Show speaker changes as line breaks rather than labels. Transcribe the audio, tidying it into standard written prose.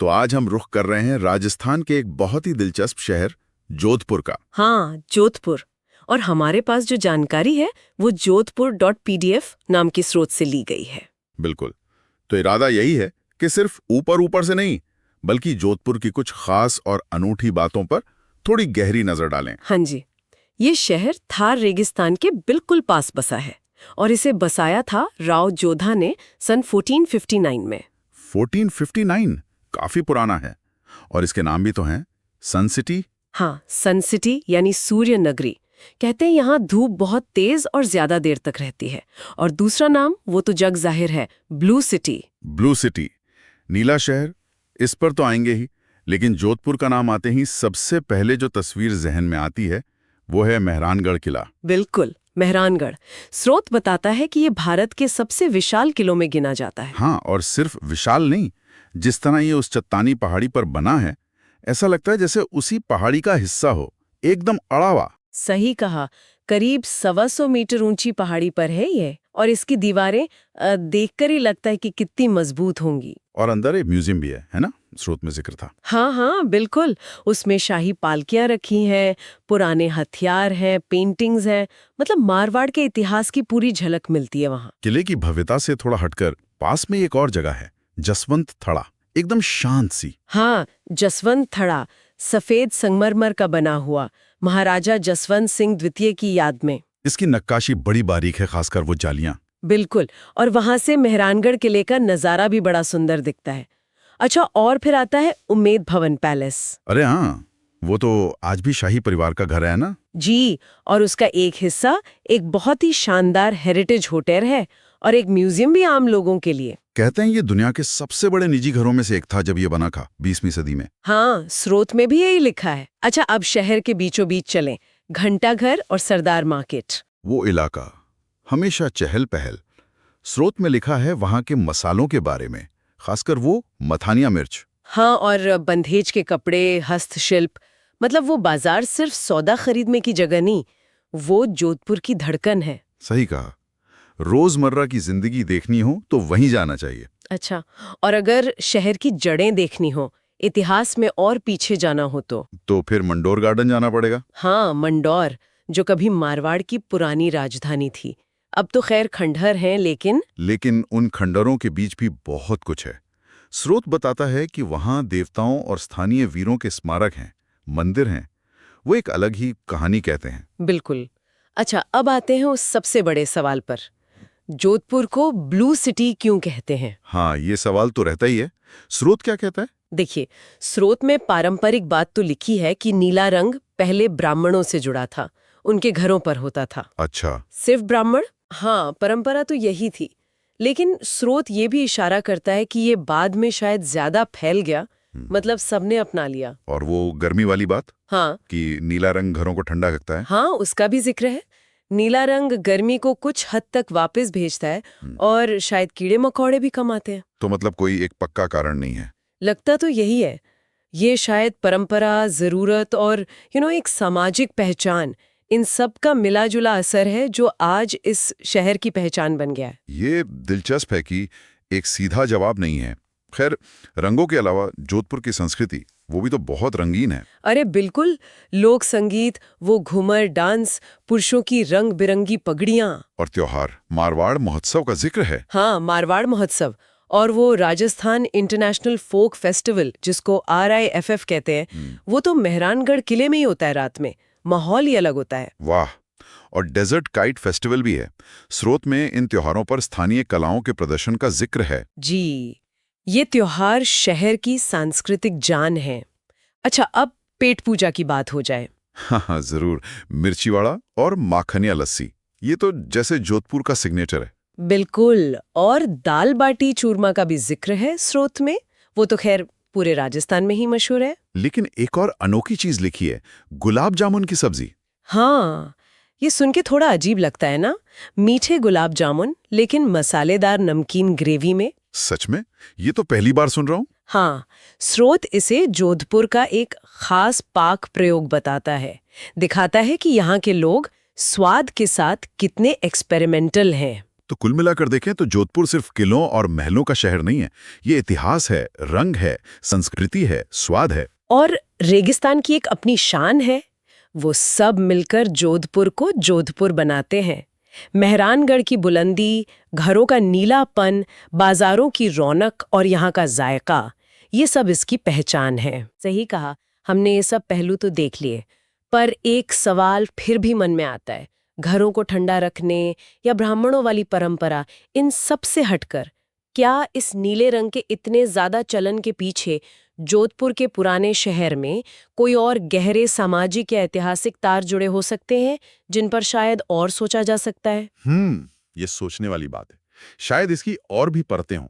तो आज हम रुख कर रहे हैं राजस्थान के एक बहुत ही दिलचस्प शहर जोधपुर का।
हाँ, जोधपुर। और हमारे पास जो जानकारी है वो jodhpur.pdf नाम के स्रोत से ली गई है।
बिल्कुल। तो इरादा यही है कि सिर्फ ऊपर ऊपर से नहीं, बल्कि जोधपुर की कुछ खास और अनूठी बातों पर थोड़ी गहरी नजर डालें।
हाँ जी, ये शहर थार रेगिस्तान के बिल्कुल पास बसा है और इसे बसाया था राव जोधा ने सन 1459 में।
1459 काफी पुराना है। और इसके नाम भी तो हैं सन सिटी।
हाँ, सन सिटी यानी सूर्य नगरी। कहते हैं यहाँ धूप बहुत तेज और ज्यादा देर तक रहती है। और दूसरा नाम वो तो जग जाहिर है, ब्लू सिटी।
ब्लू सिटी, नीला शहर, इस पर तो आएंगे ही, लेकिन जोधपुर का नाम आते ही सबसे पहले जो तस्वीर जहन में आती है वो है मेहरानगढ़ किला।
बिल्कुल, मेहरानगढ़। स्रोत बताता है कि ये भारत के सबसे विशाल किलों में गिना जाता है।
हाँ, और सिर्फ विशाल नहीं, जिस तरह ये उस चट्टानी पहाड़ी पर बना है, ऐसा लगता है जैसे उसी पहाड़ी का हिस्सा हो, एकदम अड़ा हुआ।
सही कहा, करीब 125 मीटर ऊंची पहाड़ी पर है ये। और इसकी दीवारें देखकर ही लगता है कि कितनी मजबूत होंगी।
और अंदर एक म्यूजियम भी है ना? स्रोत में जिक्र था।
हाँ हाँ, बिल्कुल। उसमें शाही पालकियां रखी हैं, पुराने हथियार हैं, पेंटिंग्स हैं, मतलब मारवाड़ के इतिहास की पूरी झलक मिलती है वहाँ।
किले की भव्यता से थोड़ा हटकर पास में एक और जगह है, जसवंत थड़ा, एकदम शांत सी।
हाँ, जसवंत थड़ा, सफेद संगमरमर का बना हुआ, महाराजा जसवंत सिंह द्वितीय की याद में।
इसकी नक्काशी बड़ी बारीक है, खासकर वो जालियां।
बिल्कुल, और वहां से मेहरानगढ़ किले का नजारा भी बड़ा सुंदर दिखता है। अच्छा, और फिर आता है उम्मेद भवन पैलेस।
अरे हाँ, वो तो आज भी शाही परिवार का घर है ना?
जी, और उसका एक हिस्सा एक बहुत ही शानदार हेरिटेज होटल है और एक म्यूजियम भी आम लोगों के लिए।
कहते हैं ये दुनिया के सबसे बड़े निजी घरों में से एक था जब ये बना था 20वीं सदी में।
हाँ, स्रोत में भी यही लिखा है। अच्छा, अब शहर के बीचों बीच चलें, घंटाघर और सरदार मार्केट।
वो इलाका हमेशा चहल पहल। स्रोत में लिखा है वहां के मसालों के बारे में, खासकर वो मथानिया मिर्च।
हाँ, और बंधेज के कपड़े, हस्तशिल्प, मतलब वो बाजार सिर्फ सौदा खरीदने की जगह नहीं, वो जोधपुर की धड़कन है।
सही कहा, रोजमर्रा की जिंदगी देखनी हो तो वहीं जाना चाहिए।
अच्छा, और अगर शहर की जड़ें देखनी हो, इतिहास में और पीछे जाना हो
तो फिर मंडोर गार्डन जाना पड़ेगा।
हाँ, मंडौर, जो कभी मारवाड़ की पुरानी राजधानी थी। अब तो खैर खंडहर हैं,
लेकिन उन खंडरों के बीच भी बहुत कुछ है। स्रोत बताता है कि वहां देवताओं और स्थानीय वीरों के स्मारक हैं, मंदिर हैं। वो एक अलग ही कहानी कहते हैं।
बिल्कुल। अच्छा, अब आते हैं उस सबसे बड़े सवाल पर, जोधपुर को ब्लू सिटी क्यों कहते हैं?
हाँ, ये सवाल तो रहता ही है। स्रोत क्या कहता है?
देखिए, स्रोत में पारंपरिक बात तो लिखी है कि नीला रंग पहले ब्राह्मणों से जुड़ा था, उनके घरों पर होता था।
अच्छा।
सिर्फ ब्राह्मण? हाँ, परंपरा तो यही थी। लेकिन स्रोत ये भी इशारा करता है कि ये बाद में शायद ज्यादा फैल गया, मतलब सबने अपना लिया।
और वो गर्मी वाली बात?
हाँ,
कि नीला रंग घरों को ठंडा रखता है।
हाँ, उसका भी जिक्र है। नीला रंग गर्मी को कुछ हद तक वापस भेजता है और शायद कीड़े मकोड़े भी कम आते हैं।
तो मतलब कोई एक पक्का कारण नहीं है।
लगता तो यही है। ये शायद परंपरा, जरूरत और एक सामाजिक पहचान, इन सब का मिला जुला असर है जो आज इस शहर की पहचान बन गया है।
ये दिलचस्प है कि एक सीधा जवाब नहीं है। खैर, रंगों के अलावा जोधपुर की संस्कृति वो भी तो बहुत रंगीन है।
अरे बिल्कुल, लोक संगीत, वो घूमर डांस, पुरुषों की रंग बिरंगी पगड़ियां
और त्योहार, मारवाड़ महोत्सव का जिक्र है।
हाँ, मारवाड़ महोत्सव, और वो राजस्थान इंटरनेशनल फोक फेस्टिवल जिसको RIFF कहते हैं, वो तो मेहरानगढ़ किले में ही होता है। रात में माहौल ही अलग होता है।
वाह। और डेजर्ट काइट फेस्टिवल भी है। स्रोत में इन त्योहारों पर स्थानीय कलाओं के प्रदर्शन का जिक्र है।
जी, ये त्योहार शहर की सांस्कृतिक जान है। अच्छा, अब पेट पूजा की बात हो जाए।
हाँ, जरूर। मिर्चीवाड़ा और माखनिया लस्सी, ये तो जैसे जोधपुर का सिग्नेचर है।
बिल्कुल, और दाल बाटी चूरमा का भी जिक्र है स्रोत में। वो तो खैर पूरे राजस्थान में ही मशहूर है।
लेकिन एक और अनोखी चीज लिखी है, गुलाब जामुन की सब्जी।
हाँ, ये सुन के थोड़ा अजीब लगता है ना, मीठे गुलाब जामुन लेकिन मसालेदार नमकीन ग्रेवी में।
सच में? ये तो पहली बार सुन रहा हूँ।
हाँ, स्रोत इसे जोधपुर का एक खास पाक प्रयोग बताता है। दिखाता है कि यहाँ के लोग स्वाद के साथ कितने एक्सपेरिमेंटल हैं।
तो कुल मिलाकर देखें तो जोधपुर सिर्फ किलों और महलों का शहर नहीं है, ये इतिहास है, रंग है, संस्कृति है, स्वाद है।
और रेगिस्तान की एक अपनी शान है। वो सब मिलकर जोधपुर को जोधपुर बनाते हैं। मेहरानगढ़ की बुलंदी, घरों का नीलापन, बाजारों की रौनक और यहाँ का जायका, ये सब इसकी पहचान है। सही कहा, हमने ये सब पहलू तो देख लिए, पर एक सवाल फिर भी मन में आता है। घरों को ठंडा रखने या ब्राह्मणों वाली परंपरा, इन सब से हटकर क्या इस नीले रंग के इतने ज्यादा चलन के पीछे जोधपुर के पुराने शहर में कोई और गहरे सामाजिक या ऐतिहासिक तार जुड़े हो सकते हैं, जिन पर शायद और सोचा जा सकता है?
ये सोचने वाली बात है। शायद इसकी और भी परतें हों।